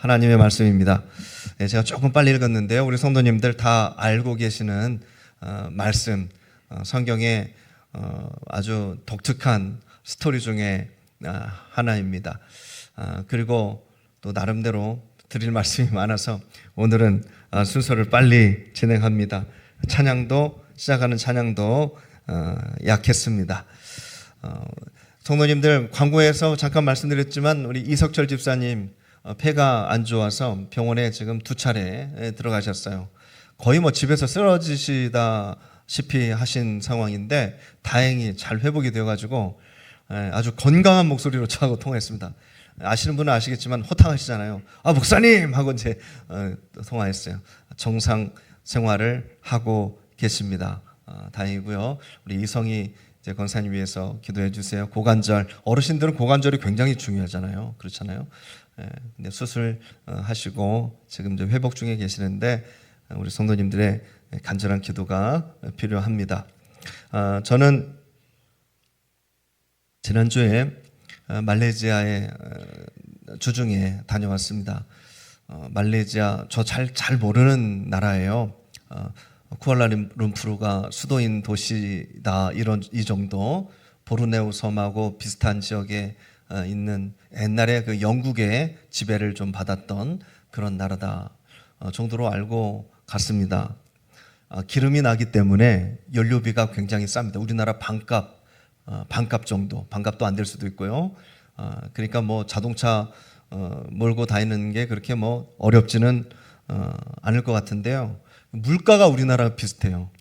하나님의 말씀입니다. 제가 조금 빨리 읽었는데요. 우리 성도님들 다 알고 계시는 말씀, 성경의 아주 독특한 스토리 중에 하나입니다. 그리고 또 나름대로 드릴 말씀이 많아서 오늘은 순서를 빨리 진행합니다. 시작하는 찬양도 약했습니다. 성도님들, 광고에서 잠깐 말씀드렸지만 우리 이석철 집사님 폐가 안 좋아서 병원에 지금 2차례 들어가셨어요. 거의 뭐 집에서 쓰러지시다시피 하신 상황인데 다행히 잘 회복이 되어가지고 아주 건강한 목소리로 저하고 통화했습니다. 아시는 분은 아시겠지만 호탕하시잖아요. 목사님 하고 이제 통화했어요. 정상 생활을 하고 계십니다. 다행이고요. 우리 이성희 이제 권사님 위해서 기도해 주세요. 고관절, 어르신들은 고관절이 굉장히 중요하잖아요. 그렇잖아요. 근데 수술 하시고 지금 이제 회복 중에 계시는데 우리 성도님들의 간절한 기도가 필요합니다. 저는 지난주에 말레이시아의 주중에 다녀왔습니다. 말레이시아 저 잘 모르는 나라예요. 쿠알라룸푸르가 수도인 도시다 이 정도. 보르네오 섬하고 비슷한 지역에 있는 옛날에 그 영국의 지배를 좀 받았던 그런 나라다 정도로 알고 갔습니다. 기름이 나기 때문에 연료비가 굉장히 쌉니다. 우리나라 반값 정도, 반값도 안 될 수도 있고요. 그러니까 뭐 자동차 몰고 다니는 게 그렇게 뭐 어렵지는 않을 것 같은데요. 물가가 우리나라랑 비슷해요.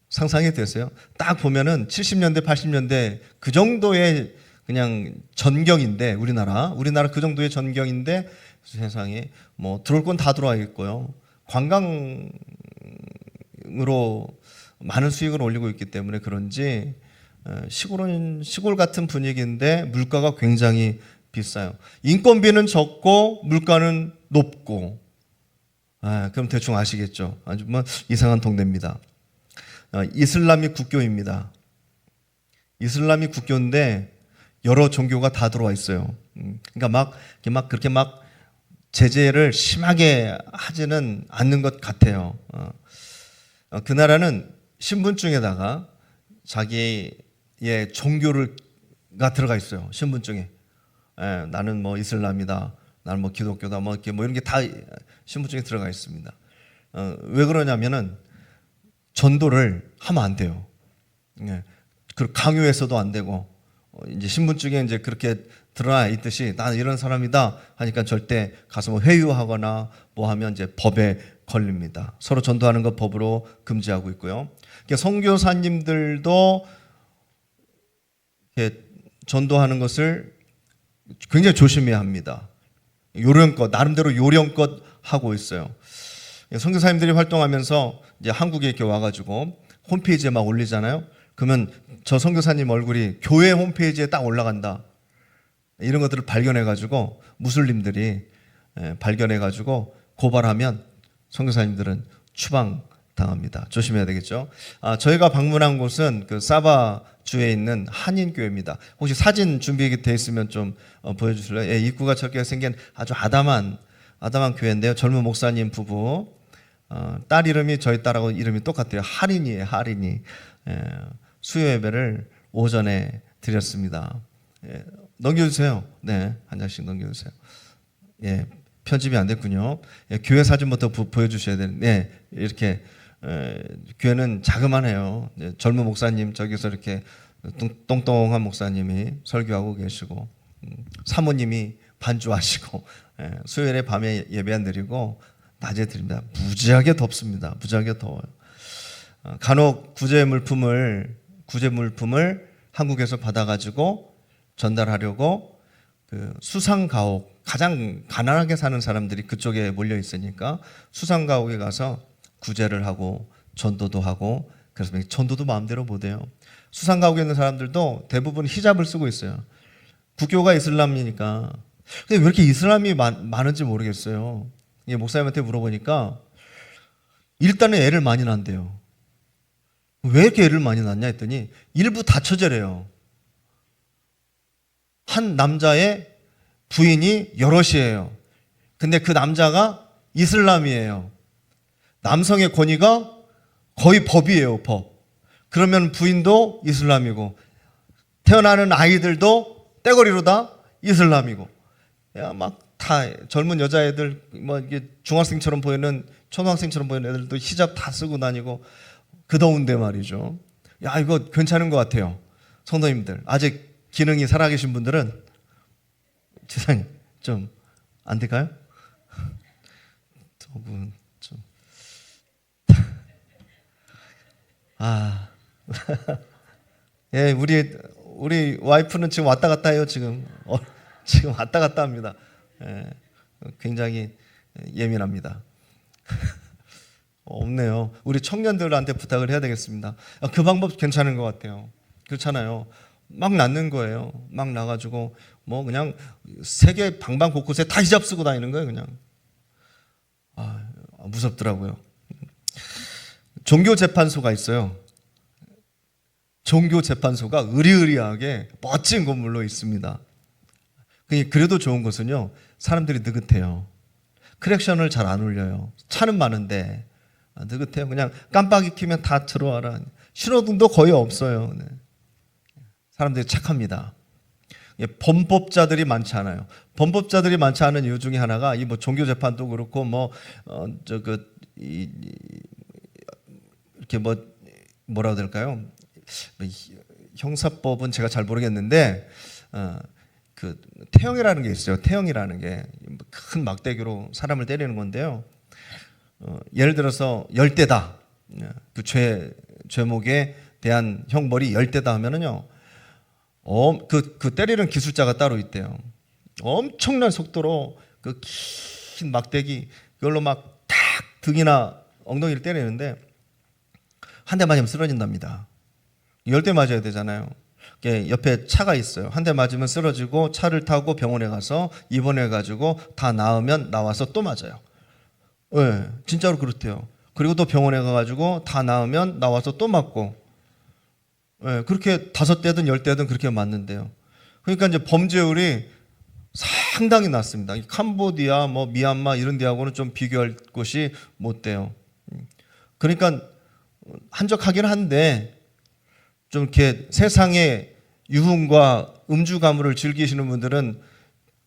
상상이 되세요? 딱 보면은 70년대, 80년대 그 정도의 그냥 전경인데 우리나라 그 정도의 전경인데 세상에 뭐 들어올 건 다 들어와 있고요. 관광으로 많은 수익을 올리고 있기 때문에 그런지 시골은 시골 같은 분위기인데 물가가 굉장히 비싸요. 인건비는 적고 물가는 높고. 그럼 대충 아시겠죠. 아주 뭐 이상한 동네입니다. 이슬람이 국교입니다. 이슬람이 국교인데 여러 종교가 다 들어와 있어요. 그러니까 그렇게 제재를 심하게 하지는 않는 것 같아요. 그 나라는 신분증에다가 자기의 종교가 들어가 있어요. 신분증에. 나는 뭐 이슬람이다. 나는 뭐 기독교다. 뭐 이런 게 다 신분증에 들어가 있습니다. 왜 그러냐면은 전도를 하면 안 돼요. 그리고 강요해서도 안 되고 이제 신분증에 이제 그렇게 드러나 있듯이 나는 이런 사람이다 하니까 절대 가서 뭐 회유하거나 뭐 하면 이제 법에 걸립니다. 서로 전도하는 것 법으로 금지하고 있고요. 그러니까 선교사님들도 이렇게 전도하는 것을 굉장히 조심해야 합니다. 나름대로 요령껏 하고 있어요. 선교사님들이 활동하면서 이제 한국에 이렇게 와가지고 홈페이지에 막 올리잖아요. 그러면 저 선교사님 얼굴이 교회 홈페이지에 딱 올라간다. 이런 것들을 발견해가지고 무슬림들이 발견해가지고 고발하면 선교사님들은 추방당합니다. 조심해야 되겠죠. 저희가 방문한 곳은 그 사바주에 있는 한인교회입니다. 혹시 사진 준비되어 있으면 좀 보여주실래요? 입구가 저렇게 생긴 아주 아담한 교회인데요. 젊은 목사님 부부, 딸 이름이 저희 딸하고 이름이 똑같아요. 할인이에요. 수요 예배를 오전에 드렸습니다. 넘겨주세요. 네, 한 장씩 넘겨주세요. 편집이 안 됐군요. 교회 사진부터 보여주셔야 되는데, 이렇게 교회는 자그만해요. 젊은 목사님 저기서 이렇게 똥똥한 목사님이 설교하고 계시고, 사모님이 반주하시고, 수요일에 밤에 예배 안 드리고 낮에 드립니다. 무지하게 덥습니다. 무지하게 더워요. 간혹 구제 물품을 한국에서 받아가지고 전달하려고 그 수상가옥, 가장 가난하게 사는 사람들이 그쪽에 몰려 있으니까 수상가옥에 가서 구제를 하고 전도도 하고, 그래서 전도도 마음대로 못 해요. 수상가옥에 있는 사람들도 대부분 히잡을 쓰고 있어요. 국교가 이슬람이니까. 근데 왜 이렇게 이슬람이 많은지 모르겠어요. 목사님한테 물어보니까 일단은 애를 많이 낳는데요. 왜 이렇게 애를 많이 낳냐 했더니 일부 다처제래요. 한 남자의 부인이 여럿이에요. 근데 그 남자가 이슬람이에요. 남성의 권위가 거의 법이에요, 법. 그러면 부인도 이슬람이고 태어나는 아이들도 떼거리로 다 이슬람이고, 야, 막 다 젊은 여자애들 뭐 이게 중학생처럼 보이는 초등학생처럼 보이는 애들도 히잡 다 쓰고 다니고 그 더운데 말이죠. 야, 이거 괜찮은 것 같아요. 성도님들, 아직 기능이 살아계신 분들은 세상에 좀 안 될까요? 두 분 좀 예, 우리 와이프는 지금 왔다 갔다 해요. 지금 지금 왔다 갔다 합니다. 예, 굉장히 예민합니다. 없네요. 우리 청년들한테 부탁을 해야 되겠습니다. 그 방법 괜찮은 것 같아요. 그렇잖아요. 막 낳는 거예요. 막 나가지고 뭐 그냥 세계 방방 곳곳에 다 히잡 쓰고 다니는 거예요. 그냥 무섭더라고요. 종교재판소가 있어요. 종교재판소가 으리으리하게 멋진 건물로 있습니다. 그래도 좋은 것은요, 사람들이 느긋해요. 크랙션을 잘 안 울려요. 차는 많은데 느긋해요. 그냥 깜빡이 켜면 다 들어와라. 신호등도 거의 없어요. 네. 사람들이 착합니다. 범법자들이 많지 않아요. 범법자들이 많지 않은 이유 중에 하나가 이 뭐 종교 재판도 그렇고 이렇게 뭐라고 될까요? 형사법은 제가 잘 모르겠는데 그 태형이라는 게 있어요. 태형이라는 게 큰 막대기로 사람을 때리는 건데요. 예를 들어서 열대다. 그 죄목에 대한 형벌이 열대다 하면은요. 그 때리는 기술자가 따로 있대요. 엄청난 속도로 그 긴 막대기 그걸로 막 탁 등이나 엉덩이를 때리는데 한 대 맞으면 쓰러진답니다. 10대 맞아야 되잖아요. 옆에 차가 있어요. 한 대 맞으면 쓰러지고 차를 타고 병원에 가서 입원해가지고 다 나으면 나와서 또 맞아요. 네, 진짜로 그렇대요. 그리고 또 병원에 가가지고 다 나으면 나와서 또 맞고, 네, 그렇게 5대든 10대든 그렇게 맞는데요. 그러니까 이제 범죄율이 상당히 낮습니다. 캄보디아, 뭐 미얀마 이런 데하고는 좀 비교할 곳이 못 돼요. 그러니까 한적하긴 한데 좀 이렇게 세상의 유흥과 음주 가물을 즐기시는 분들은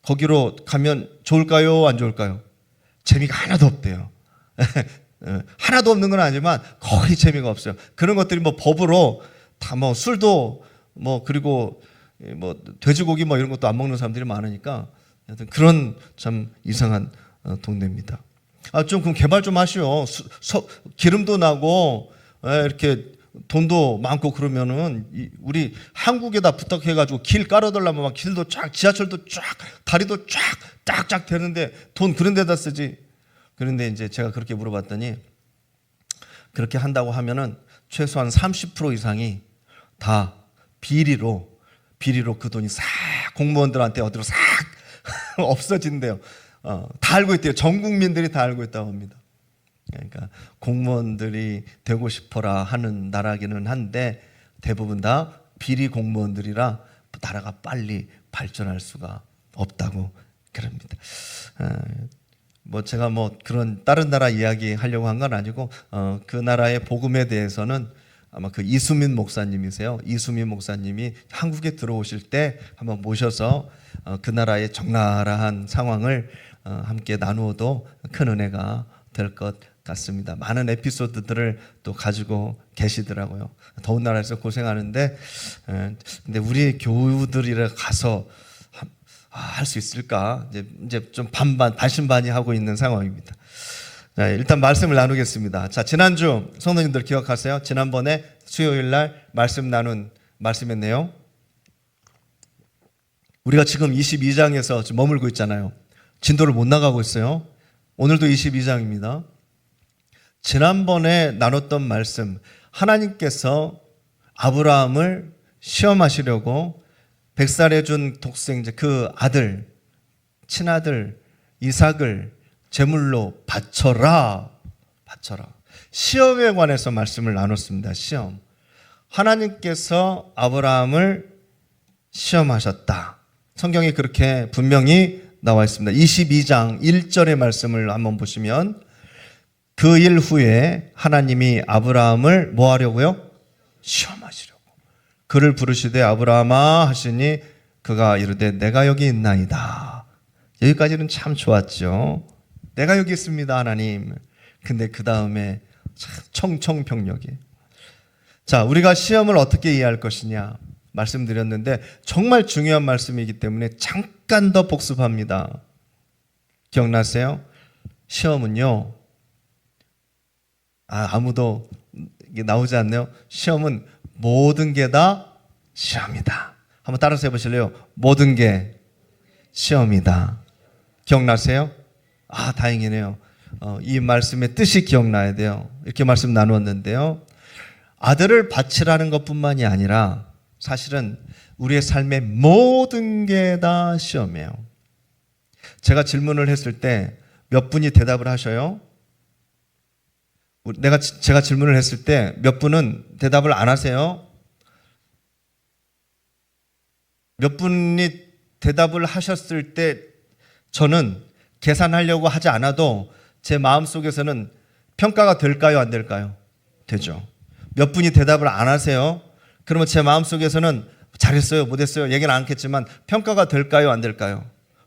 거기로 가면 좋을까요? 안 좋을까요? 재미가 하나도 없대요. 하나도 없는 건 아니지만 거의 재미가 없어요. 그런 것들이 뭐 법으로 다 뭐 술도 뭐 그리고 뭐 돼지고기 뭐 이런 것도 안 먹는 사람들이 많으니까 하여튼 그런 참 이상한 동네입니다. 좀 그럼 개발 좀 하시오. 기름도 나고 이렇게 돈도 많고 그러면은 우리 한국에다 부탁해가지고 길 깔아달라면 막 길도 쫙 지하철도 쫙 다리도 쫙 쫙쫙 되는데 돈 그런 데다 쓰지. 그런데 이제 제가 그렇게 물어봤더니 그렇게 한다고 하면은 최소한 30% 이상이 다 비리로 그 돈이 싹 공무원들한테 어디로 싹 없어진대요. 다 알고 있대요. 전 국민들이 다 알고 있다고 합니다. 그러니까 공무원들이 되고 싶어라 하는 나라기는 한데 대부분 다 비리 공무원들이라 나라가 빨리 발전할 수가 없다고 그럽니다. 뭐 제가 뭐 그런 다른 나라 이야기 하려고 한 건 아니고 그 나라의 복음에 대해서는 아마 그 이수민 목사님이세요. 이수민 목사님이 한국에 들어오실 때 한번 모셔서 그 나라의 적나라한 상황을 함께 나누어도 큰 은혜가 될 것 같습니다. 많은 에피소드들을 또 가지고 계시더라고요. 더운 나라에서 고생하는데 근데 우리 교우들이라 가서 할 수 있을까? 이제 좀 반신반의하고 있는 상황입니다. 자, 일단 말씀을 나누겠습니다. 자, 지난주 성도님들 기억하세요? 지난번에 수요일 날 말씀 나눈 말씀의 내용. 우리가 지금 22장에서 지금 머물고 있잖아요. 진도를 못 나가고 있어요. 오늘도 22장입니다. 지난번에 나눴던 말씀, 하나님께서 아브라함을 시험하시려고 백살에 준 독생자 그 아들, 친아들 이삭을 제물로 바쳐라. 시험에 관해서 말씀을 나눴습니다. 시험. 하나님께서 아브라함을 시험하셨다. 성경이 그렇게 분명히 나와 있습니다. 22장 1절의 말씀을 한번 보시면 그 일 후에 하나님이 아브라함을 뭐 하려고요? 시험하시려고. 그를 부르시되 아브라함아 하시니 그가 이르되 내가 여기 있나이다. 여기까지는 참 좋았죠. 내가 여기 있습니다 하나님. 근데 그 다음에 청청병력이. 자, 우리가 시험을 어떻게 이해할 것이냐 말씀드렸는데 정말 중요한 말씀이기 때문에 잠깐 더 복습합니다. 기억나세요? 시험은요, 아무도 이게 나오지 않네요. 시험은 모든 게 다 시험이다. 한번 따라서 해보실래요? 모든 게 시험이다. 기억나세요? 다행이네요. 이 말씀의 뜻이 기억나야 돼요. 이렇게 말씀 나누었는데요. 아들을 바치라는 것뿐만이 아니라 사실은 우리의 삶의 모든 게 다 시험이에요. 제가 질문을 했을 때 몇 분이 대답을 하셔요? 제가 질문을 했을 때 몇 분은 대답을 안 하세요? 몇 분이 대답을 하셨을 때 저는 계산하려고 하지 않아도 제 마음속에서는 평가가 될까요? 안 될까요? 되죠. 몇 분이 대답을 안 하세요? 그러면 제 마음속에서는 잘했어요? 못했어요? 얘기는 안 했겠지만 평가가 될까요? 안 될까요?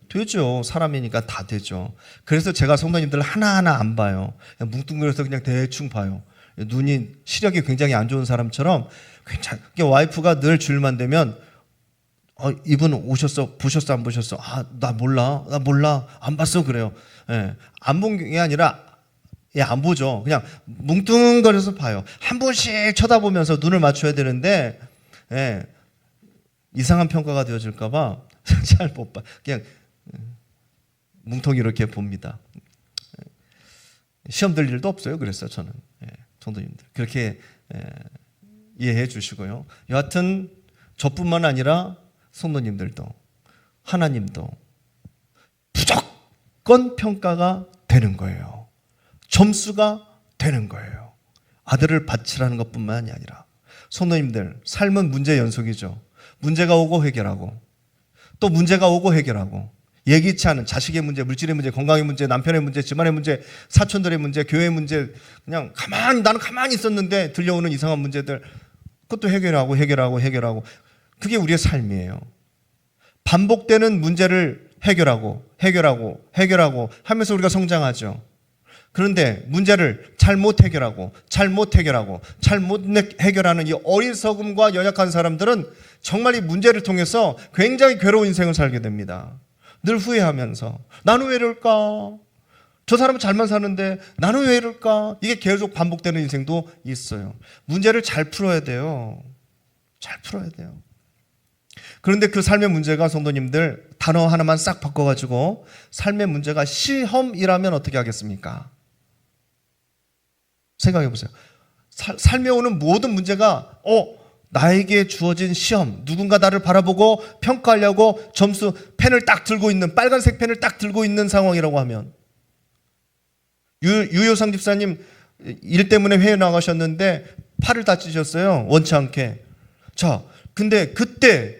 되죠. 사람이니까 다 되죠. 그래서 제가 성도님들 하나하나 안 봐요. 그냥 뭉뚱그려서 그냥 대충 봐요. 눈이 시력이 굉장히 안 좋은 사람처럼 굉장히 와이프가 늘 주일만 되면 이분 오셨어? 보셨어? 안 보셨어? 나 몰라. 안 봤어. 그래요. 예. 안 본 게 아니라 안 보죠. 그냥 뭉뚱거려서 봐요. 한 번씩 쳐다보면서 눈을 맞춰야 되는데 이상한 평가가 되어질까봐 잘 못 봐. 그냥 뭉텅이 이렇게 봅니다. 시험 들 일도 없어요. 그래서 저는 성도님들 그렇게 이해해 주시고요. 여하튼 저뿐만 아니라 성도님들도 하나님도 무조건 평가가 되는 거예요. 점수가 되는 거예요. 아들을 바치라는 것뿐만이 아니라 성도님들 삶은 문제 연속이죠. 문제가 오고 해결하고 또 문제가 오고 해결하고 예기치 않은 자식의 문제, 물질의 문제, 건강의 문제, 남편의 문제, 집안의 문제, 사촌들의 문제, 교회의 문제 그냥 나는 가만히 있었는데 들려오는 이상한 문제들 그것도 해결하고 그게 우리의 삶이에요. 반복되는 문제를 해결하고 하면서 우리가 성장하죠. 그런데 문제를 잘못 해결하는 이 어리석음과 연약한 사람들은 정말 이 문제를 통해서 굉장히 괴로운 인생을 살게 됩니다. 늘 후회하면서 나는 왜 이럴까? 저 사람은 잘만 사는데 나는 왜 이럴까? 이게 계속 반복되는 인생도 있어요. 문제를 잘 풀어야 돼요. 그런데 그 삶의 문제가 성도님들 단어 하나만 싹 바꿔가지고 삶의 문제가 시험이라면 어떻게 하겠습니까? 생각해 보세요. 삶에 오는 모든 문제가 나에게 주어진 시험, 누군가 나를 바라보고 평가하려고 점수 펜을 딱 들고 있는 빨간색 펜을 딱 들고 있는 상황이라고 하면 유효상 집사님 일 때문에 회의 나가셨는데 팔을 다치셨어요. 원치 않게. 자, 근데 그때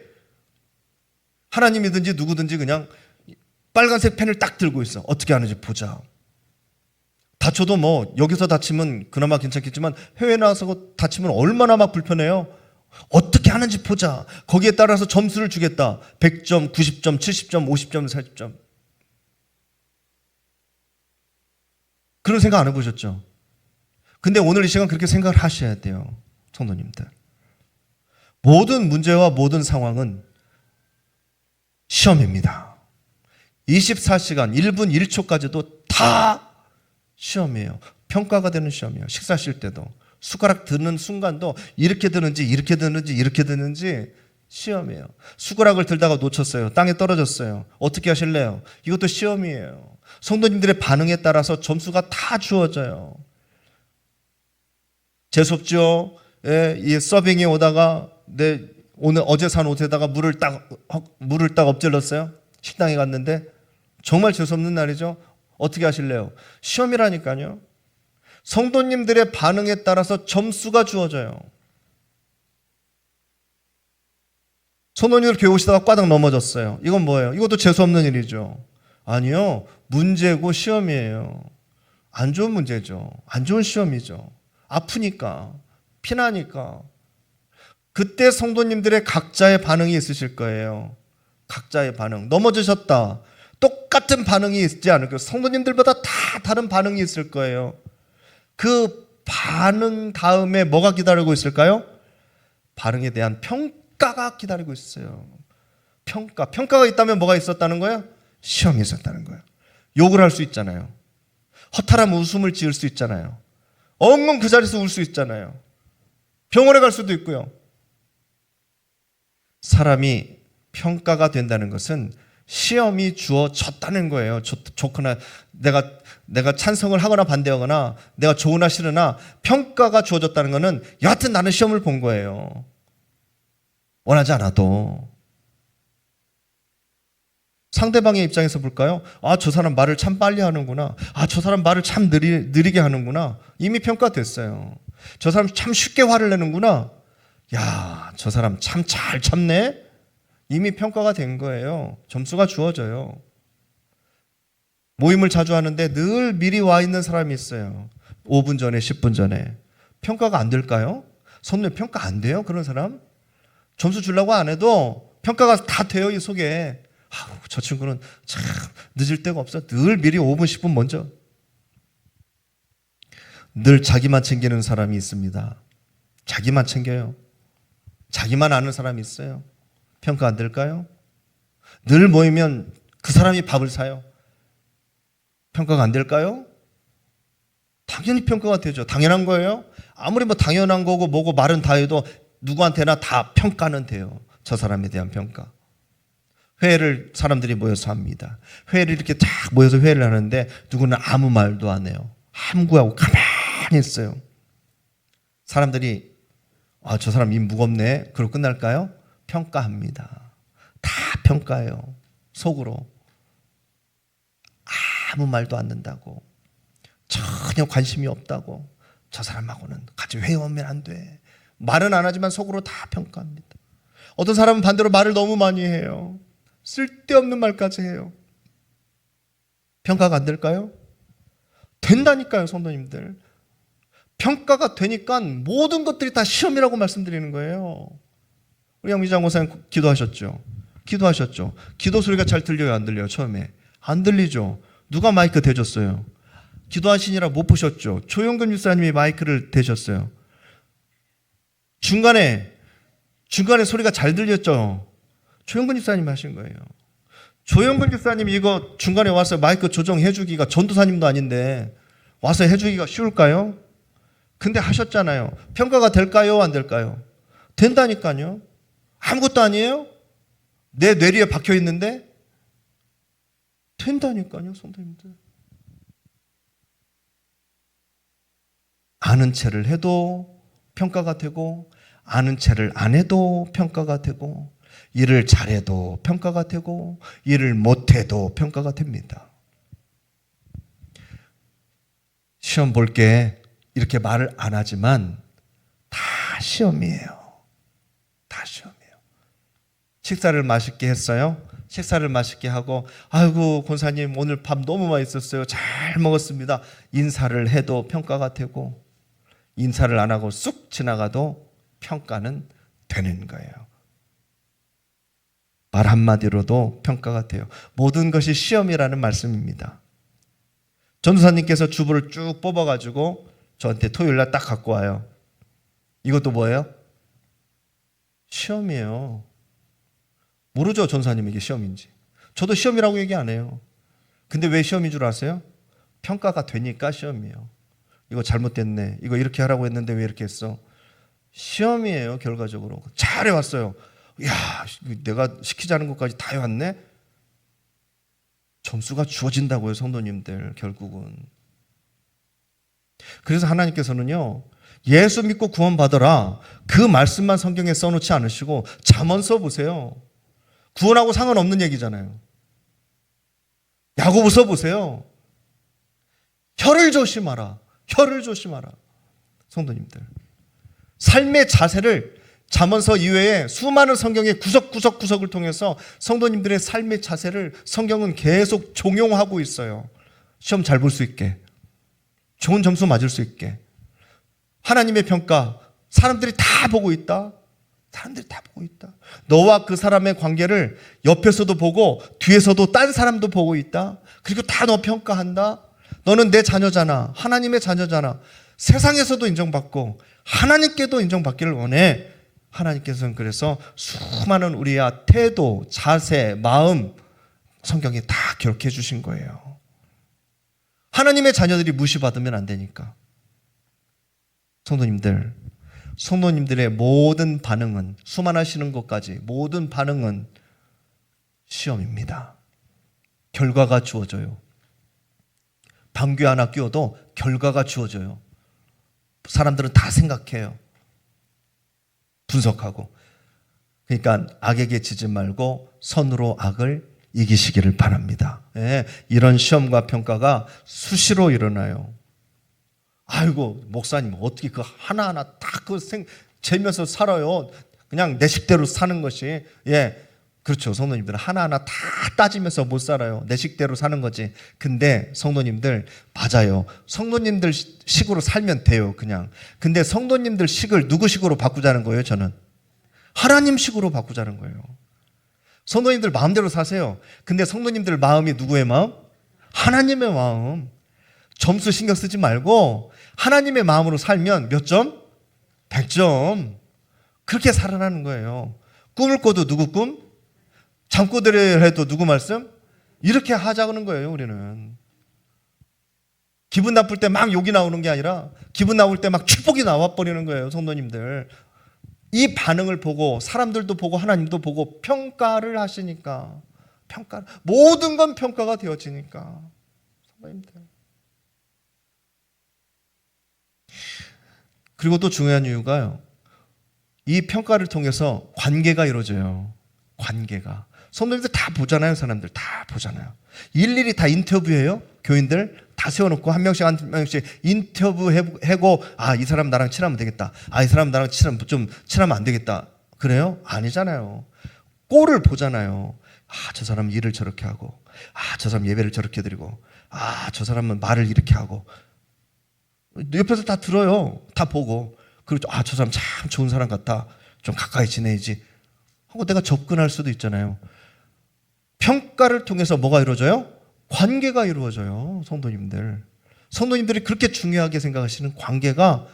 하나님이든지 누구든지 그냥 빨간색 펜을 딱 들고 있어. 어떻게 하는지 보자. 다쳐도 뭐 여기서 다치면 그나마 괜찮겠지만 해외 나가서 다치면 얼마나 막 불편해요. 어떻게 하는지 보자. 거기에 따라서 점수를 주겠다. 100점, 90점, 70점, 50점, 40점. 그런 생각 안 해보셨죠? 근데 오늘 이 시간 그렇게 생각을 하셔야 돼요. 성도님들. 모든 문제와 모든 상황은 시험입니다. 24시간 1분 1초까지도 다 시험이에요. 평가가 되는 시험이에요. 식사하실 때도 숟가락 드는 순간도 이렇게 드는지 시험이에요. 숟가락을 들다가 놓쳤어요. 땅에 떨어졌어요. 어떻게 하실래요? 이것도 시험이에요. 성도님들의 반응에 따라서 점수가 다 주어져요. 재수없죠? 이 서빙이 오다가 어제 산 옷에다가 물을 딱 엎질렀어요. 식당에 갔는데 정말 재수없는 날이죠. 어떻게 하실래요? 시험이라니까요. 성도님들의 반응에 따라서 점수가 주어져요. 성도님들 교회 오시다가 꽈당 넘어졌어요. 이건 뭐예요? 이것도 재수없는 일이죠. 아니요. 문제고 시험이에요. 안 좋은 문제죠. 안 좋은 시험이죠. 아프니까, 피나니까. 그때 성도님들의 각자의 반응이 있으실 거예요. 각자의 반응. 넘어지셨다. 똑같은 반응이 있지 않을까요? 성도님들보다 다 다른 반응이 있을 거예요. 그 반응 다음에 뭐가 기다리고 있을까요? 반응에 대한 평가가 기다리고 있어요. 평가가 있다면 뭐가 있었다는 거예요? 시험이 있었다는 거예요. 욕을 할 수 있잖아요. 허탈한 웃음을 지을 수 있잖아요. 엉엉 그 자리에서 울 수 있잖아요. 병원에 갈 수도 있고요. 사람이 평가가 된다는 것은 시험이 주어졌다는 거예요. 좋거나 내가 찬성을 하거나 반대하거나 내가 좋으나 싫으나 평가가 주어졌다는 것은 여하튼 나는 시험을 본 거예요. 원하지 않아도. 상대방의 입장에서 볼까요? 아, 저 사람 말을 참 빨리 하는구나. 아, 저 사람 말을 참 느리게 하는구나. 이미 평가됐어요. 저 사람 참 쉽게 화를 내는구나. 야, 저 사람 참 잘 참네. 이미 평가가 된 거예요. 점수가 주어져요. 모임을 자주 하는데 늘 미리 와 있는 사람이 있어요. 5분 전에, 10분 전에. 평가가 안 될까요? 선생님 평가 안 돼요? 그런 사람? 점수 주려고 안 해도 평가가 다 돼요, 이 속에. 아우, 저 친구는 참 늦을 데가 없어. 늘 미리 5분, 10분 먼저. 늘 자기만 챙기는 사람이 있습니다. 자기만 챙겨요. 자기만 아는 사람이 있어요. 평가 안 될까요? 늘 모이면 그 사람이 밥을 사요. 평가가 안 될까요? 당연히 평가가 되죠. 당연한 거예요. 아무리 뭐 당연한 거고 뭐고 말은 다 해도 누구한테나 다 평가는 돼요. 저 사람에 대한 평가. 회의를 사람들이 모여서 합니다. 회의를 이렇게 딱 모여서 회의를 하는데 누구는 아무 말도 안 해요. 함구하고 가만히 있어요. 사람들이 아, 저 사람 입 무겁네. 그러고 끝날까요? 평가합니다. 다 평가해요. 속으로. 아무 말도 안 듣는다고. 전혀 관심이 없다고. 저 사람하고는 같이 회의하면 안 돼. 말은 안 하지만 속으로 다 평가합니다. 어떤 사람은 반대로 말을 너무 많이 해요. 쓸데없는 말까지 해요. 평가가 안 될까요? 된다니까요, 성도님들. 평가가 되니까 모든 것들이 다 시험이라고 말씀드리는 거예요. 우리 양미장 목사님 기도하셨죠? 기도 소리가 잘 들려요, 안 들려요? 처음에 안 들리죠? 누가 마이크 대줬어요? 기도하시니라 못 보셨죠? 조영근 집사님이 마이크를 대셨어요. 중간에 소리가 잘 들렸죠? 조영근 집사님이 하신 거예요. 조영근 집사님이 이거 중간에 와서 마이크 조정해주기가, 전도사님도 아닌데 와서 해주기가 쉬울까요? 근데 하셨잖아요. 평가가 될까요? 안 될까요? 된다니까요. 아무것도 아니에요? 내 뇌리에 박혀 있는데 된다니까요, 성도님들. 아는 체를 해도 평가가 되고, 아는 체를 안 해도 평가가 되고, 일을 잘해도 평가가 되고, 일을 못해도 평가가 됩니다. 시험 볼게 이렇게 말을 안 하지만 다 시험이에요. 다 시험이에요. 식사를 맛있게 했어요. 식사를 맛있게 하고, 아이고 권사님 오늘 밥 너무 맛있었어요. 잘 먹었습니다. 인사를 해도 평가가 되고, 인사를 안 하고 쑥 지나가도 평가는 되는 거예요. 말 한마디로도 평가가 돼요. 모든 것이 시험이라는 말씀입니다. 전도사님께서 주부를 쭉 뽑아가지고 저한테 토요일날 딱 갖고 와요. 이것도 뭐예요? 시험이에요. 모르죠, 전도사님 이게 시험인지. 저도 시험이라고 얘기 안 해요. 근데 왜 시험인 줄 아세요? 평가가 되니까 시험이에요. 이거 잘못됐네. 이거 이렇게 하라고 했는데 왜 이렇게 했어? 시험이에요, 결과적으로. 잘 해왔어요. 야, 내가 시키자는 것까지 다 해왔네? 점수가 주어진다고요, 성도님들, 결국은. 그래서 하나님께서는요, 예수 믿고 구원받아라, 그 말씀만 성경에 써놓지 않으시고 잠언 써보세요. 구원하고 상관없는 얘기잖아요. 야고보 써보세요. 혀를 조심하라. 혀를 조심하라. 성도님들, 삶의 자세를 잠언서 이외에 수많은 성경의 구석구석을 통해서 성도님들의 삶의 자세를 성경은 계속 종용하고 있어요. 시험 잘 볼 수 있게, 좋은 점수 맞을 수 있게. 하나님의 평가, 사람들이 다 보고 있다. 사람들이 다 보고 있다. 너와 그 사람의 관계를 옆에서도 보고 뒤에서도 딴 사람도 보고 있다. 그리고 다 너 평가한다. 너는 내 자녀잖아. 하나님의 자녀잖아. 세상에서도 인정받고 하나님께도 인정받기를 원해. 하나님께서는 그래서 수많은 우리의 태도, 자세, 마음 성경에 다 기록해 주신 거예요. 하나님의 자녀들이 무시받으면 안 되니까. 성도님들의 모든 반응은, 수만하시는 것까지 모든 반응은 시험입니다. 결과가 주어져요. 방귀 하나 뀌어도 결과가 주어져요. 사람들은 다 생각해요. 분석하고. 그러니까 악에게 지지 말고 선으로 악을 이기시기를 바랍니다. 예, 이런 시험과 평가가 수시로 일어나요. 아이고, 목사님 어떻게 그 하나하나 다 재면서 살아요. 그냥 내 식대로 사는 것이. 예, 그렇죠. 성도님들은 하나하나 다 따지면서 못 살아요. 내 식대로 사는 거지. 근데 성도님들, 맞아요. 성도님들 식으로 살면 돼요, 그냥. 근데 성도님들 식을 누구 식으로 바꾸자는 거예요, 저는? 하나님 식으로 바꾸자는 거예요. 성도님들 마음대로 사세요. 근데 성도님들 마음이 누구의 마음? 하나님의 마음. 점수 신경 쓰지 말고 하나님의 마음으로 살면 몇 점? 100점. 그렇게 살아나는 거예요. 꿈을 꿔도 누구 꿈? 잠꼬대를 해도 누구 말씀? 이렇게 하자는 거예요, 우리는. 기분 나쁠 때 막 욕이 나오는 게 아니라 기분 나쁠 때 막 축복이 나와버리는 거예요, 성도님들. 이 반응을 보고 사람들도 보고 하나님도 보고 평가를 하시니까, 모든 건 평가가 되어지니까. 성도님들. 그리고 또 중요한 이유가요, 이 평가를 통해서 관계가 이루어져요. 관계가. 성도님들 다 보잖아요. 사람들 다 보잖아요. 일일이 다 인터뷰해요. 교인들 다 세워놓고 한 명씩 한 명씩 인터뷰하고, 아, 이 사람 나랑 친하면 되겠다. 아, 이 사람 나랑 좀 친하면 안 되겠다. 그래요? 아니잖아요. 꼴을 보잖아요. 아, 저 사람은 일을 저렇게 하고, 아, 저 사람 예배를 저렇게 드리고, 아, 저 사람은 말을 이렇게 하고. 옆에서 다 들어요. 다 보고. 그리고 아, 저 사람 참 좋은 사람 같다. 좀 가까이 지내야지 하고 내가 접근할 수도 있잖아요. 평가를 통해서 뭐가 이루어져요? 관계가 이루어져요. 성도님들이 그렇게 중요하게 생각하시는 관계가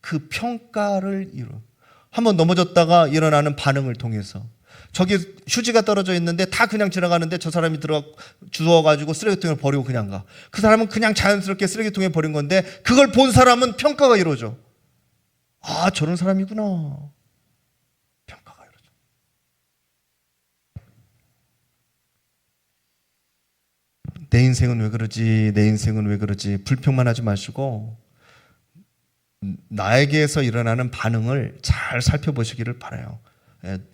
그 평가를 한번 넘어졌다가 일어나는 반응을 통해서. 저기 휴지가 떨어져 있는데 다 그냥 지나가는데 저 사람이 주워가지고 쓰레기통에 버리고 그냥 가. 그 사람은 그냥 자연스럽게 쓰레기통에 버린 건데 그걸 본 사람은 평가가 이루어져. 아, 저런 사람이구나. 평가가 이루어져. 내 인생은 왜 그러지? 내 인생은 왜 그러지? 불평만 하지 마시고 나에게서 일어나는 반응을 잘 살펴보시기를 바라요.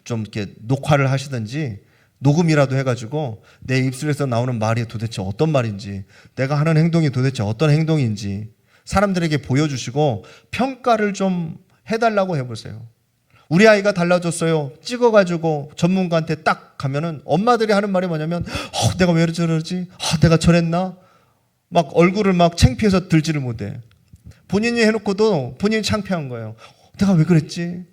좀 이렇게 녹화를 하시든지 녹음이라도 해가지고 내 입술에서 나오는 말이 도대체 어떤 말인지, 내가 하는 행동이 도대체 어떤 행동인지 사람들에게 보여주시고 평가를 좀 해달라고 해보세요. 우리 아이가 달라졌어요. 찍어가지고 전문가한테 딱 가면은 엄마들이 하는 말이 뭐냐면, 내가 왜 저러지? 내가 저랬나? 막 얼굴을 막 창피해서 들지를 못해. 본인이 해놓고도 본인이 창피한 거예요. 내가 왜 그랬지?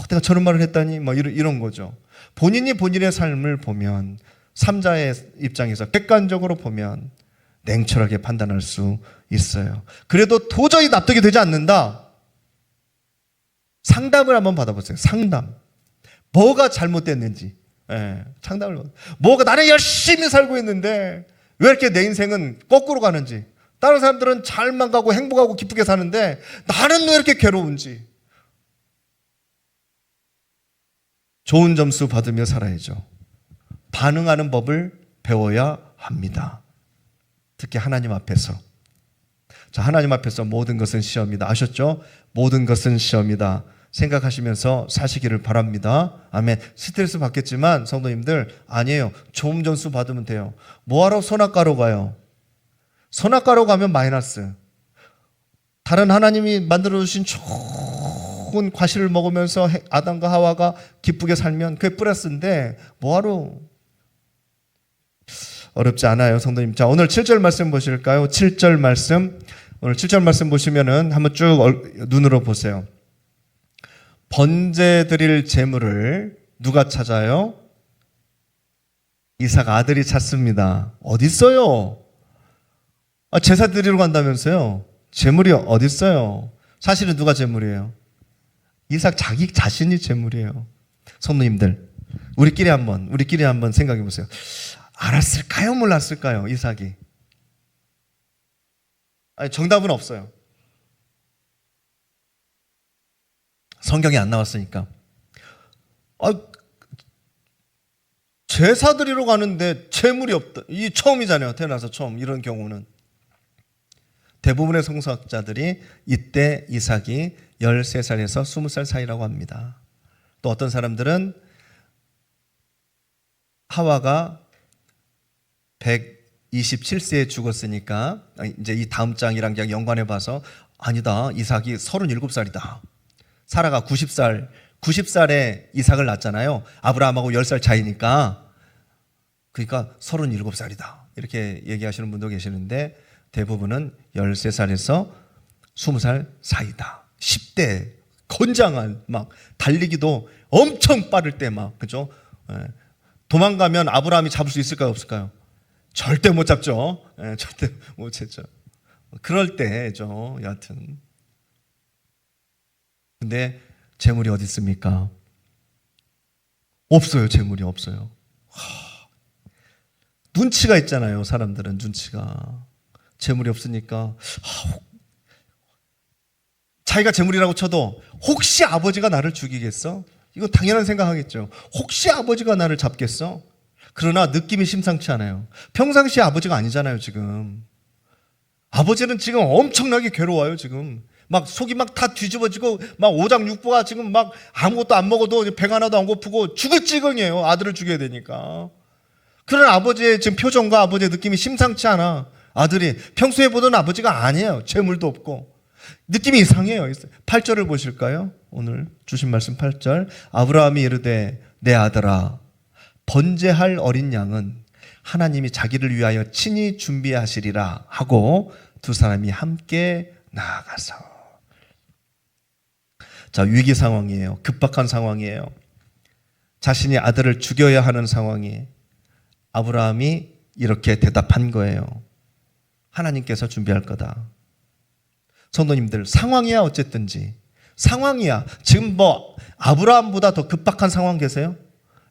내가 저런 말을 했다니, 뭐 이런 거죠. 본인이 본인의 삶을 보면, 삼자의 입장에서 객관적으로 보면 냉철하게 판단할 수 있어요. 그래도 도저히 납득이 되지 않는다. 상담을 한번 받아보세요. 상담. 뭐가 잘못됐는지. 상담을. 뭐가 나는 열심히 살고 있는데 왜 이렇게 내 인생은 거꾸로 가는지. 다른 사람들은 잘만 가고 행복하고 기쁘게 사는데 나는 왜 이렇게 괴로운지. 좋은 점수 받으며 살아야죠. 반응하는 법을 배워야 합니다. 특히 하나님 앞에서. 자, 하나님 앞에서 모든 것은 시험이다. 아셨죠? 모든 것은 시험이다. 생각하시면서 사시기를 바랍니다. 아멘. 스트레스 받겠지만 성도님들, 아니에요. 좋은 점수 받으면 돼요. 뭐하러 선악과로 가요? 선악과로 가면 마이너스. 다른 하나님이 만들어주신 혹은 과실을 먹으면서 아담과 하와가 기쁘게 살면 그게 플러스인데 뭐하러. 어렵지 않아요, 성도님. 자, 오늘 7절 말씀 보실까요? 7절 말씀. 오늘 7절 말씀 보시면은 한번 쭉 눈으로 보세요. 번제 드릴 제물을 누가 찾아요? 이삭 아들이 찾습니다. 어디 있어요? 제사 드리러 간다면서요? 제물이 어디 있어요? 사실은 누가 제물이에요? 이삭 자기 자신이 제물이에요. 성도님들, 우리끼리 한번 생각해 보세요. 알았을까요? 몰랐을까요? 이삭이. 정답은 없어요. 성경에 안 나왔으니까. 제사 드리러 가는데 제물이 없다. 이 처음이잖아요. 태어나서 처음. 이런 경우는. 대부분의 성서학자들이 이때 이삭이 13살에서 20살 사이라고 합니다. 또 어떤 사람들은 하와가 127세에 죽었으니까 이제 이 다음 장이랑 그냥 연관해 봐서 아니다. 이삭이 37살이다. 사라가 90살에 이삭을 낳았잖아요. 아브라함하고 10살 차이니까 그러니까 37살이다. 이렇게 얘기하시는 분도 계시는데 대부분은 13살에서 20살 사이다. 10대 건장한 막 달리기도 엄청 빠를 때 막 그죠? 도망가면 아브라함이 잡을 수 있을까요? 없을까요? 절대 못 잡죠. 절대 못 잡죠. 그럴 때죠. 여하튼. 근데 재물이 어디 있습니까? 없어요. 재물이 없어요. 눈치가 있잖아요. 사람들은 눈치가. 재물이 없으니까 자기가 재물이라고 쳐도 혹시 아버지가 나를 죽이겠어? 이거 당연한 생각하겠죠. 혹시 아버지가 나를 잡겠어? 그러나 느낌이 심상치 않아요. 평상시에 아버지가 아니잖아요, 지금. 아버지는 지금 엄청나게 괴로워요, 지금. 막 속이 막 다 뒤집어지고 막 오장육부가 지금 막 아무것도 안 먹어도 배가 하나도 안 고프고 죽을 지경이에요. 아들을 죽여야 되니까. 그런 아버지의 지금 표정과 아버지의 느낌이 심상치 않아. 아들이 평소에 보던 아버지가 아니에요. 재물도 없고. 느낌이 이상해요. 8절을 보실까요? 오늘 주신 말씀 8절. 아브라함이 이르되 내 아들아 번제할 어린 양은 하나님이 자기를 위하여 친히 준비하시리라 하고 두 사람이 함께 나아가서. 자, 위기 상황이에요. 급박한 상황이에요. 자신이 아들을 죽여야 하는 상황이 아브라함이 이렇게 대답한 거예요. 하나님께서 준비할 거다. 성도님들, 상황이야 어쨌든지. 상황이야. 지금 뭐 아브라함보다 더 급박한 상황 계세요?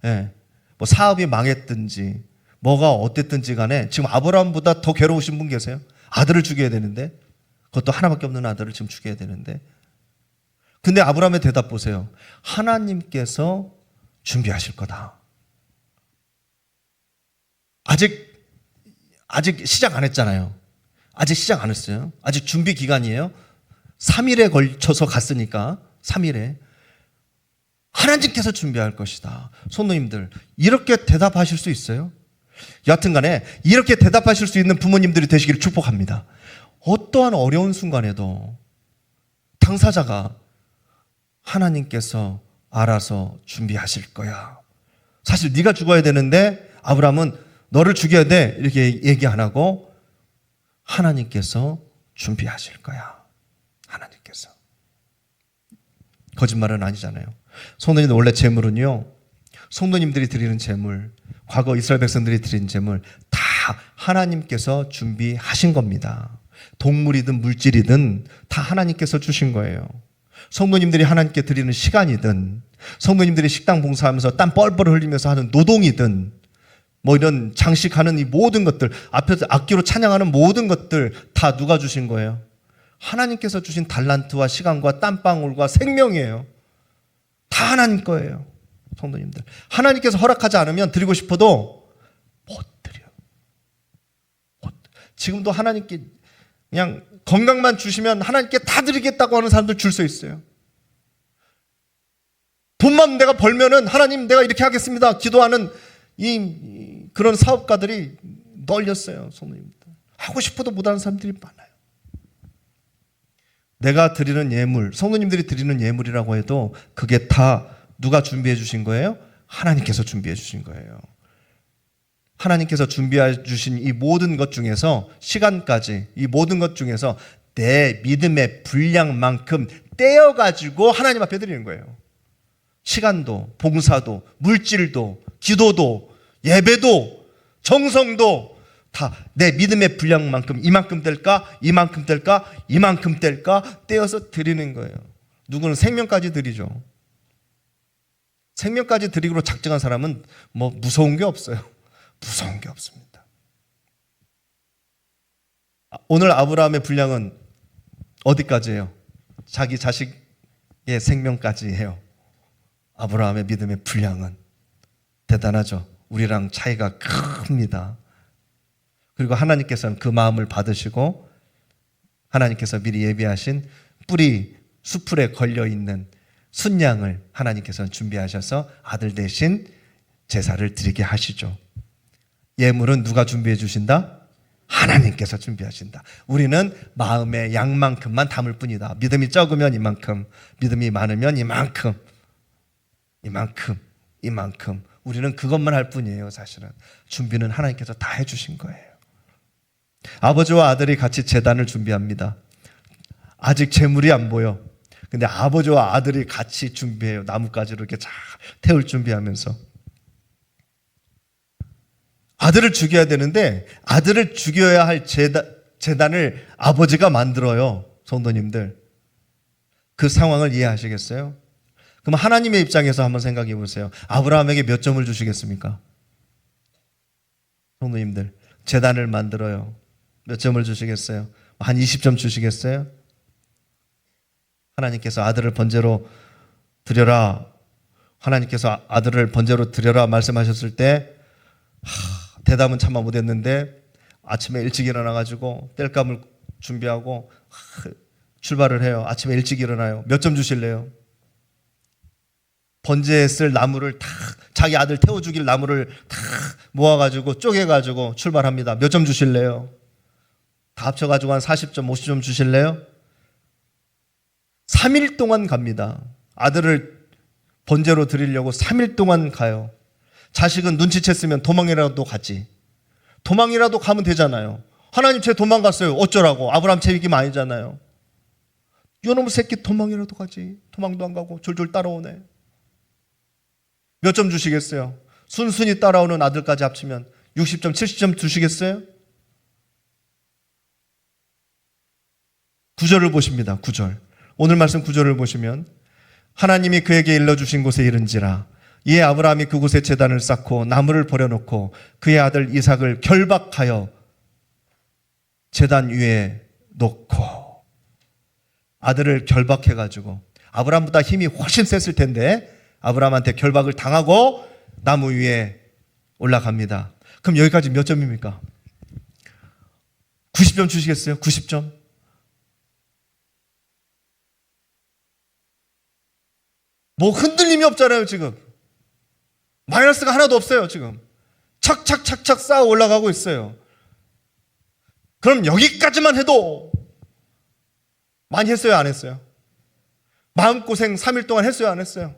예. 뭐 사업이 망했든지 뭐가 어땠든지 간에 지금 아브라함보다 더 괴로우신 분 계세요? 아들을 죽여야 되는데, 그것도 하나밖에 없는 아들을 지금 죽여야 되는데. 근데 아브라함의 대답 보세요. 하나님께서 준비하실 거다. 아직 시작 안 했잖아요. 아직 시작 안 했어요. 아직 준비 기간이에요. 3일에 걸쳐서 갔으니까 3일에. 하나님께서 준비할 것이다. 성도님들, 이렇게 대답하실 수 있어요? 여하튼 간에 이렇게 대답하실 수 있는 부모님들이 되시기를 축복합니다. 어떠한 어려운 순간에도 당사자가 하나님께서 알아서 준비하실 거야. 사실 네가 죽어야 되는데 아브라함은 너를 죽여야 돼 이렇게 얘기 안 하고 하나님께서 준비하실 거야. 하나님께서. 거짓말은 아니잖아요. 성도님들, 원래 제물은요, 성도님들이 드리는 제물, 과거 이스라엘 백성들이 드린 제물 다 하나님께서 준비하신 겁니다. 동물이든 물질이든 다 하나님께서 주신 거예요. 성도님들이 하나님께 드리는 시간이든, 성도님들이 식당 봉사하면서 땀 뻘뻘 흘리면서 하는 노동이든, 뭐 이런 장식하는 이 모든 것들, 앞에서 악기로 찬양하는 모든 것들 다 누가 주신 거예요? 하나님께서 주신 달란트와 시간과 땀방울과 생명이에요. 다 하나님 거예요. 성도님들, 하나님께서 허락하지 않으면 드리고 싶어도 못 드려. 지금도 하나님께 그냥 건강만 주시면 하나님께 다 드리겠다고 하는 사람들 줄 수 있어요. 돈만 내가 벌면은 하나님 내가 이렇게 하겠습니다 기도하는 그런 사업가들이 널렸어요. 성도님들, 하고 싶어도 못하는 사람들이 많아요. 내가 드리는 예물, 성도님들이 드리는 예물이라고 해도 그게 다 누가 준비해 주신 거예요? 하나님께서 준비해 주신 거예요. 하나님께서 준비해 주신 이 모든 것 중에서, 시간까지 이 모든 것 중에서 내 믿음의 분량만큼 떼어가지고 하나님 앞에 드리는 거예요. 시간도, 봉사도, 물질도, 기도도, 예배도, 정성도 다 내 믿음의 분량만큼 이만큼 뗄까, 이만큼 뗄까, 이만큼 뗄까 떼어서 드리는 거예요. 누구는 생명까지 드리죠. 생명까지 드리기로 작정한 사람은 뭐 무서운 게 없어요. 무서운 게 없습니다. 오늘 아브라함의 분량은 어디까지예요? 자기 자식의 생명까지 해요. 아브라함의 믿음의 분량은 대단하죠. 우리랑 차이가 큽니다. 그리고 하나님께서는 그 마음을 받으시고 하나님께서 미리 예비하신 뿌리 수풀에 걸려있는 순양을 하나님께서는 준비하셔서 아들 대신 제사를 드리게 하시죠. 예물은 누가 준비해 주신다? 하나님께서 준비하신다. 우리는 마음의 양만큼만 담을 뿐이다. 믿음이 적으면 이만큼, 믿음이 많으면 이만큼, 이만큼, 이만큼. 우리는 그것만 할 뿐이에요. 사실은 준비는 하나님께서 다 해주신 거예요. 아버지와 아들이 같이 제단을 준비합니다. 아직 제물이 안 보여. 근데 아버지와 아들이 같이 준비해요. 나뭇가지로 이렇게 잘 태울 준비하면서. 아들을 죽여야 되는데 아들을 죽여야 할 제단을 아버지가 만들어요. 성도님들, 그 상황을 이해하시겠어요? 그럼 하나님의 입장에서 한번 생각해 보세요. 아브라함에게 몇 점을 주시겠습니까? 성도님들, 제단을 만들어요. 몇 점을 주시겠어요? 한 20점 주시겠어요? 하나님께서 아들을 번제로 드려라, 하나님께서 아들을 번제로 드려라 말씀하셨을 때 대답은 참아 못했는데 아침에 일찍 일어나가지고 땔감을 준비하고 출발을 해요. 아침에 일찍 일어나요. 몇 점 주실래요? 번제에 쓸 나무를 다, 자기 아들 태워 죽일 나무를 다 모아가지고 쪼개가지고 출발합니다. 몇 점 주실래요? 다 합쳐가지고 한 40점, 50점 주실래요? 3일 동안 갑니다. 아들을 번제로 드리려고 3일 동안 가요. 자식은 눈치챘으면 도망이라도 가지. 도망이라도 가면 되잖아요. 하나님 쟤 도망갔어요. 어쩌라고. 아브라함 쟤 이기면 아니잖아요. 요놈의 새끼 도망이라도 가지. 도망도 안 가고 졸졸 따라오네. 몇 점 주시겠어요? 순순히 따라오는 아들까지 합치면 60점, 70점 주시겠어요? 9절을 보십니다. 9절. 오늘 말씀 9절을 보시면 하나님이 그에게 일러주신 곳에 이른지라 이에 아브라함이 그곳에 제단을 쌓고 나무를 버려놓고 그의 아들 이삭을 결박하여 제단 위에 놓고, 아들을 결박해가지고, 아브라함보다 힘이 훨씬 셌을 텐데 아브라함한테 결박을 당하고 나무 위에 올라갑니다. 그럼 여기까지 몇 점입니까? 90점 주시겠어요? 90점? 뭐 흔들림이 없잖아요. 지금 마이너스가 하나도 없어요. 지금 착착착착 쌓아 올라가고 있어요. 그럼 여기까지만 해도 많이 했어요? 안 했어요? 마음고생 3일 동안 했어요? 안 했어요?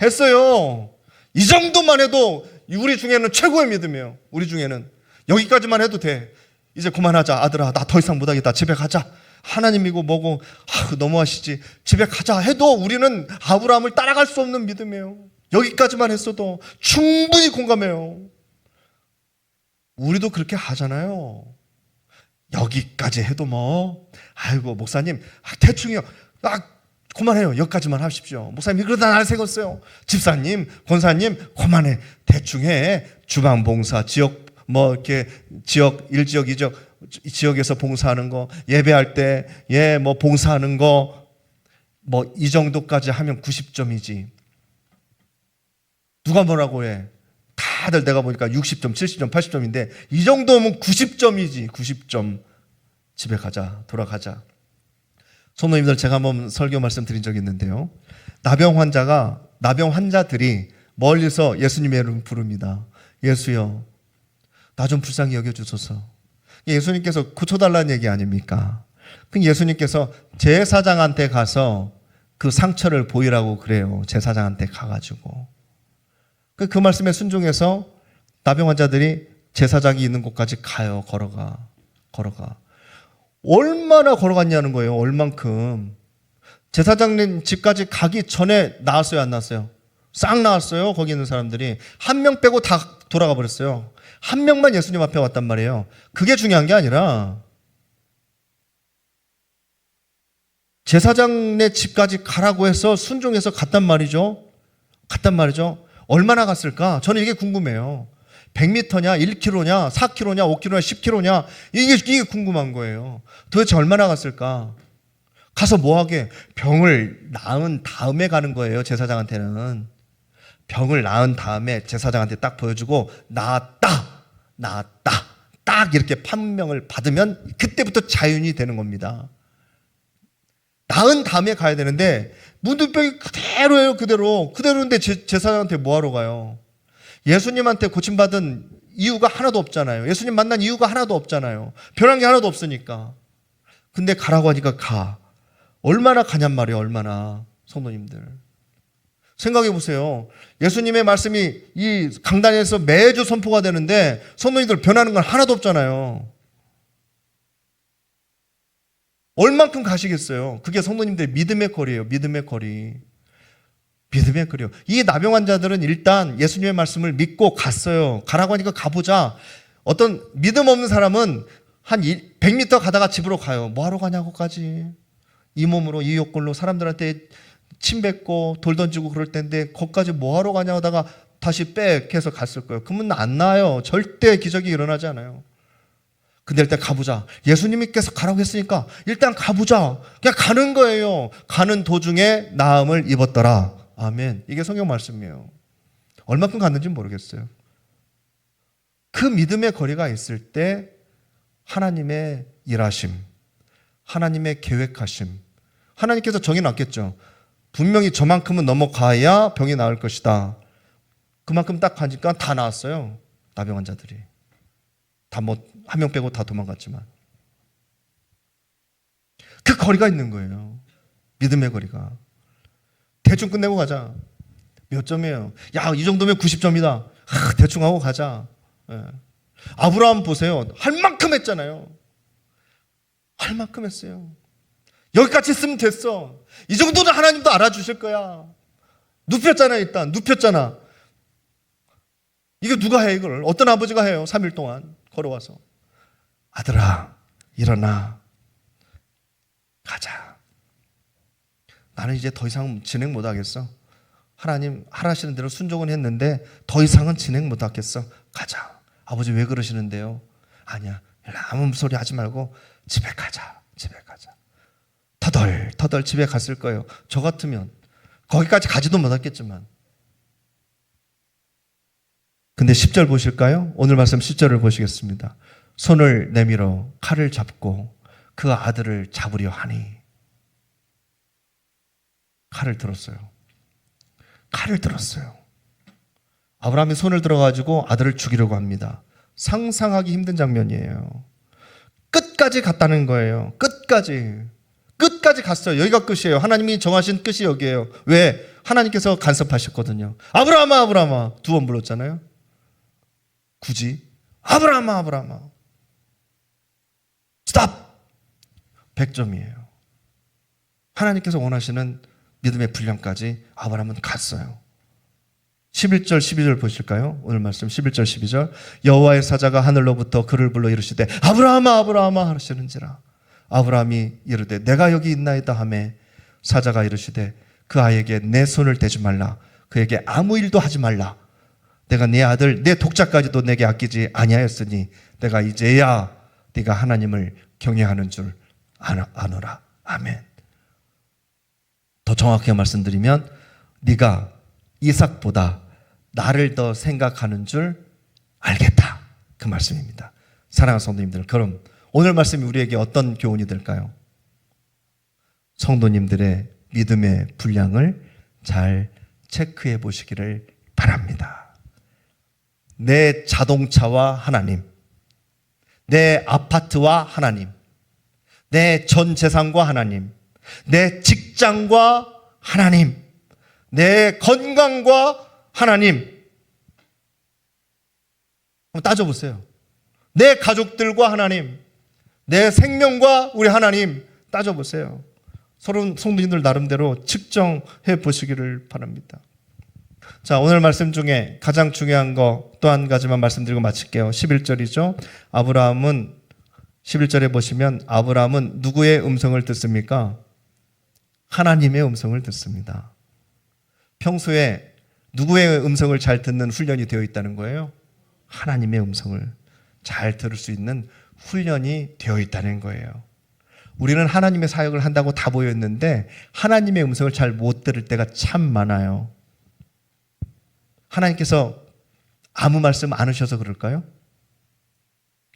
했어요. 이 정도만 해도 우리 중에는 최고의 믿음이에요. 우리 중에는 여기까지만 해도 돼. 이제 그만하자. 아들아, 나 더 이상 못하겠다. 집에 가자. 하나님이고 뭐고 너무하시지. 집에 가자 해도 우리는 아브라함을 따라갈 수 없는 믿음이에요. 여기까지만 했어도 충분히 공감해요. 우리도 그렇게 하잖아요. 여기까지 해도 뭐 아이고 목사님 대충이요. 그만해요. 여기까지만 하십시오. 목사님 그러다 날 새겼어요. 집사님, 권사님 그만해. 대충 해. 주방 봉사, 지역 뭐 이렇게 지역 1지역 2지역 지역에서 봉사하는 거, 예배할 때 뭐 봉사하는 거 뭐 이 정도까지 하면 90점이지. 누가 뭐라고 해? 다들 내가 보니까 60점, 70점, 80점인데 이 정도면 90점이지. 90점. 집에 가자. 돌아가자. 성도님들, 제가 한번 설교 말씀드린 적이 있는데요. 나병 환자들이 멀리서 예수님의 이름 부릅니다. 예수여, 나 좀 불쌍히 여겨주소서. 예수님께서 고쳐달라는 얘기 아닙니까? 그 예수님께서 제사장한테 가서 그 상처를 보이라고 그래요. 제사장한테 가가지고. 그 말씀에 순종해서 나병 환자들이 제사장이 있는 곳까지 가요. 걸어가. 얼마나 걸어갔냐는 거예요. 얼만큼. 제사장님 집까지 가기 전에 나왔어요, 안 나왔어요? 싹 나왔어요. 거기 있는 사람들이. 한 명 빼고 다 돌아가 버렸어요. 한 명만 예수님 앞에 왔단 말이에요. 그게 중요한 게 아니라 제사장네 집까지 가라고 해서 순종해서 갔단 말이죠. 얼마나 갔을까? 저는 이게 궁금해요. 100m냐, 1km냐, 4km냐, 5km냐, 10km냐, 이게 궁금한 거예요. 도대체 얼마나 갔을까? 가서 뭐하게? 병을 낳은 다음에 가는 거예요, 제사장한테는. 병을 낳은 다음에 제사장한테 딱 보여주고, 나았다. 딱 이렇게 판명을 받으면 그때부터 자윤이 되는 겁니다. 낳은 다음에 가야 되는데, 문둥병이 그대로예요, 그대로인데 제사장한테 뭐하러 가요? 예수님한테 고침받은 이유가 하나도 없잖아요. 예수님 만난 이유가 하나도 없잖아요. 변한 게 하나도 없으니까. 근데 가라고 하니까 가. 얼마나 가냔 말이에요. 얼마나. 성도님들. 생각해 보세요. 예수님의 말씀이 이 강단에서 매주 선포가 되는데 성도님들 변하는 건 하나도 없잖아요. 얼만큼 가시겠어요? 그게 성도님들의 믿음의 거리예요. 믿음의 거리요. 이 나병 환자들은 일단 예수님의 말씀을 믿고 갔어요. 가라고 하니까 가보자. 어떤 믿음 없는 사람은 한 100m 가다가 집으로 가요. 뭐하러 가냐고까지. 이 몸으로, 이 욕걸로 사람들한테 침 뱉고 돌 던지고 그럴 텐데 거기까지 뭐하러 가냐 하다가 다시 빽 해서 갔을 거예요. 그러면 안 나요. 절대 기적이 일어나지 않아요. 근데 일단 가보자. 예수님께서 가라고 했으니까 일단 가보자. 그냥 가는 거예요. 가는 도중에 나음을 입었더라. 아멘. 이게 성경 말씀이에요. 얼마큼 갔는지는 모르겠어요. 그 믿음의 거리가 있을 때 하나님의 일하심, 하나님의 계획하심, 하나님께서 정해놨겠죠. 분명히 저만큼은 넘어가야 병이 나을 것이다. 그만큼 딱 가니까 다 나았어요. 나병 환자들이. 다 한 명 빼고 다 도망갔지만. 그 거리가 있는 거예요. 믿음의 거리가. 대충 끝내고 가자. 몇 점이에요? 야, 이 정도면 90점이다. 대충 하고 가자. 예. 아브라함 보세요. 할 만큼 했잖아요. 할 만큼 했어요. 여기까지 있으면 됐어. 이 정도는 하나님도 알아주실 거야. 눕혔잖아, 일단. 눕혔잖아. 이거 누가 해, 이걸? 어떤 아버지가 해요? 3일 동안 걸어와서. 아들아, 일어나. 가자. 나는 이제 더 이상 진행 못 하겠어. 하나님 하라시는 대로 순종은 했는데 더 이상은 진행 못 하겠어. 가자. 아버지 왜 그러시는데요? 아니야. 아무 소리 하지 말고 집에 가자. 터덜 집에 갔을 거예요. 저 같으면 거기까지 가지도 못했겠지만. 근데 10절 보실까요? 오늘 말씀 10절을 보시겠습니다. 손을 내밀어 칼을 잡고 그 아들을 잡으려 하니. 칼을 들었어요. 아브라함이 손을 들어가지고 아들을 죽이려고 합니다. 상상하기 힘든 장면이에요. 끝까지 갔다는 거예요. 끝까지 갔어요. 여기가 끝이에요. 하나님이 정하신 끝이 여기에요. 왜? 하나님께서 간섭하셨거든요. 아브라함아 2번 불렀잖아요. 굳이 아브라함아 스탑. 100점이에요. 하나님께서 원하시는 믿음의 분량까지 아브라함은 갔어요. 11절 12절 보실까요? 오늘 말씀 11절 12절. 여호와의 사자가 하늘로부터 그를 불러 이르시되 아브라함아 하시는지라. 아브라함이 이르되 내가 여기 있나이다 하매 사자가 이르시되 그 아이에게 내 손을 대지 말라. 그에게 아무 일도 하지 말라. 내가 네 아들 내 독자까지도 내게 아끼지 아니하였으니 내가 이제야 네가 하나님을 경외하는 줄 아노라. 아멘. 더 정확하게 말씀드리면 네가 이삭보다 나를 더 생각하는 줄 알겠다. 그 말씀입니다. 사랑하는 성도님들, 그럼 오늘 말씀이 우리에게 어떤 교훈이 될까요? 성도님들의 믿음의 분량을 잘 체크해 보시기를 바랍니다. 내 자동차와 하나님, 내 아파트와 하나님, 내 전 재산과 하나님, 내 직장과 하나님, 내 건강과 하나님. 한번 따져보세요. 내 가족들과 하나님, 내 생명과 우리 하나님 따져보세요. 서로 성도님들 나름대로 측정해 보시기를 바랍니다. 자, 오늘 말씀 중에 가장 중요한 거 또 한 가지만 말씀드리고 마칠게요. 11절이죠. 아브라함은 11절에 보시면 아브라함은 누구의 음성을 듣습니까? 하나님의 음성을 듣습니다. 평소에 누구의 음성을 잘 듣는 훈련이 되어 있다는 거예요? 하나님의 음성을 잘 들을 수 있는 훈련이 되어 있다는 거예요. 우리는 하나님의 사역을 한다고 다 보였는데 하나님의 음성을 잘 못 들을 때가 참 많아요. 하나님께서 아무 말씀 안 하셔서 그럴까요?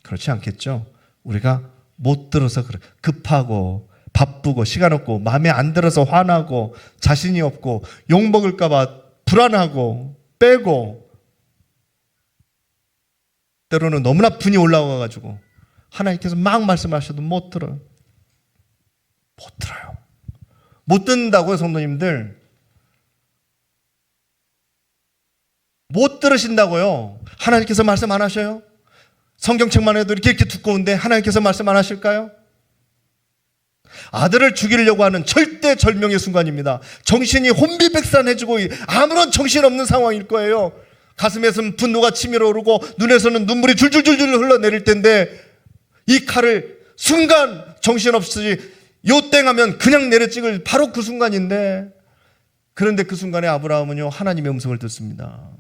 그렇지 않겠죠. 우리가 못 들어서 그래. 급하고 바쁘고 시간 없고 마음에 안 들어서 화나고 자신이 없고 욕먹을까 봐 불안하고 빼고 때로는 너무나 분이 올라와가지고 하나님께서 막 말씀하셔도 못 들어요. 못 들어요. 못 듣는다고요, 성도님들. 못 들으신다고요. 하나님께서 말씀 안 하셔요? 성경책만 해도 이렇게 두꺼운데 하나님께서 말씀 안 하실까요? 아들을 죽이려고 하는 절대절명의 순간입니다. 정신이 혼비백산해지고 아무런 정신없는 상황일 거예요. 가슴에서는 분노가 치밀어 오르고 눈에서는 눈물이 줄줄줄줄 흘러내릴 텐데 이 칼을 순간 정신없이 요땡하면 그냥 내려찍을 바로 그 순간인데, 그런데 그 순간에 아브라함은요 하나님의 음성을 듣습니다.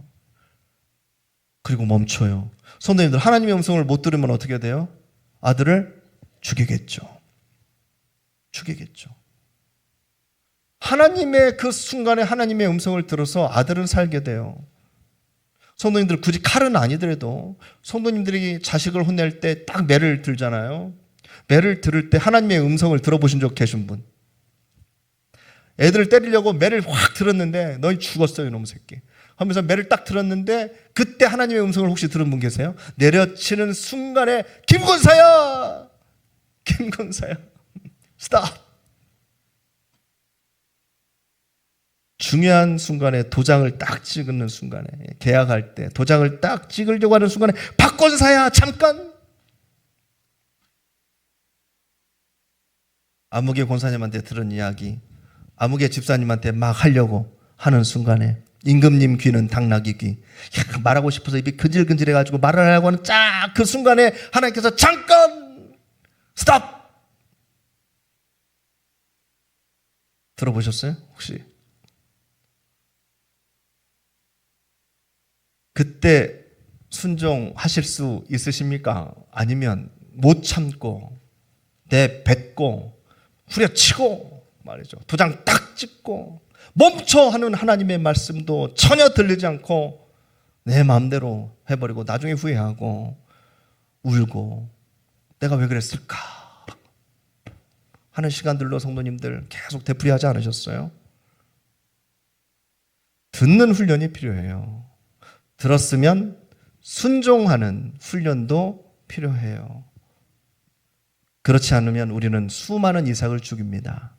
그리고 멈춰요. 성도님들, 하나님의 음성을 못 들으면 어떻게 돼요? 아들을 죽이겠죠. 죽이겠죠. 하나님의 그 순간에 하나님의 음성을 들어서 아들은 살게 돼요. 성도님들, 굳이 칼은 아니더라도 성도님들이 자식을 혼낼 때 딱 매를 들잖아요. 매를 들을 때 하나님의 음성을 들어보신 적 계신 분? 애들을 때리려고 매를 확 들었는데 너희 죽었어요 이놈의 새끼 하면서 매를 딱 들었는데 그때 하나님의 음성을 혹시 들은 분 계세요? 내려치는 순간에 김건사야! 김건사야! 스탑! 중요한 순간에 도장을 딱 찍는 순간에, 계약할 때 도장을 딱 찍으려고 하는 순간에 박건사야 잠깐! 아무개 권사님한테 들은 이야기, 아무개 집사님한테 막 하려고 하는 순간에 임금님 귀는 당나귀 귀. 말하고 싶어서 입이 근질근질해가지고 말을 하려고 하는 쫙 그 순간에 하나님께서 잠깐! 스탑! 들어보셨어요? 혹시? 그때 순종하실 수 있으십니까? 아니면 못 참고 내뱉고 후려치고 말이죠. 도장 딱 찍고 멈춰 하는 하나님의 말씀도 전혀 들리지 않고 내 마음대로 해버리고 나중에 후회하고 울고 내가 왜 그랬을까 하는 시간들로 성도님들 계속 되풀이하지 않으셨어요? 듣는 훈련이 필요해요. 들었으면 순종하는 훈련도 필요해요. 그렇지 않으면 우리는 수많은 이삭을 죽입니다.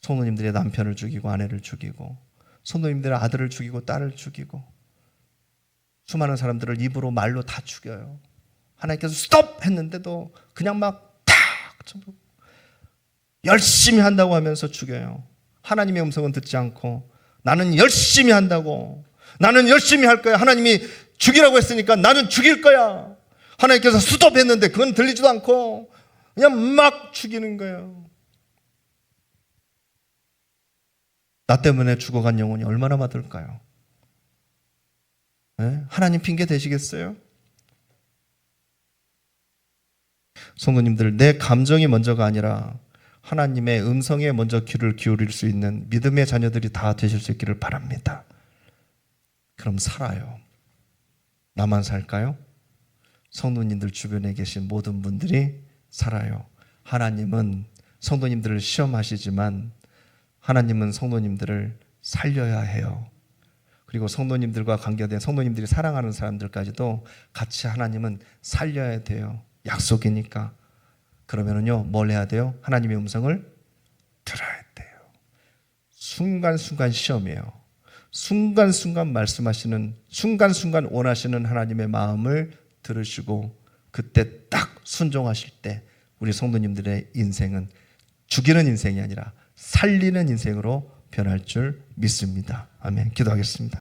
성도님들의 남편을 죽이고 아내를 죽이고 성도님들의 아들을 죽이고 딸을 죽이고 수많은 사람들을 입으로 말로 다 죽여요. 하나님께서 스톱 했는데도 그냥 막 탁 열심히 한다고 하면서 죽여요. 하나님의 음성은 듣지 않고 나는 열심히 한다고, 나는 열심히 할 거야, 하나님이 죽이라고 했으니까 나는 죽일 거야, 하나님께서 스톱 했는데 그건 들리지도 않고 그냥 막 죽이는 거예요. 나 때문에 죽어간 영혼이 얼마나 많을까요? 네? 하나님 핑계 대시겠어요? 성도님들, 내 감정이 먼저가 아니라 하나님의 음성에 먼저 귀를 기울일 수 있는 믿음의 자녀들이 다 되실 수 있기를 바랍니다. 그럼 살아요. 나만 살까요? 성도님들 주변에 계신 모든 분들이 살아요. 하나님은 성도님들을 시험하시지만 하나님은 성도님들을 살려야 해요. 그리고 성도님들과 관계된 성도님들이 사랑하는 사람들까지도 같이 하나님은 살려야 돼요. 약속이니까. 그러면은요, 뭘 해야 돼요? 하나님의 음성을 들어야 돼요. 순간순간 시험이에요. 순간순간 말씀하시는, 순간순간 원하시는 하나님의 마음을 들으시고 그때 딱 순종하실 때 우리 성도님들의 인생은 죽이는 인생이 아니라 살리는 인생으로 변할 줄 믿습니다. 아멘. 기도하겠습니다.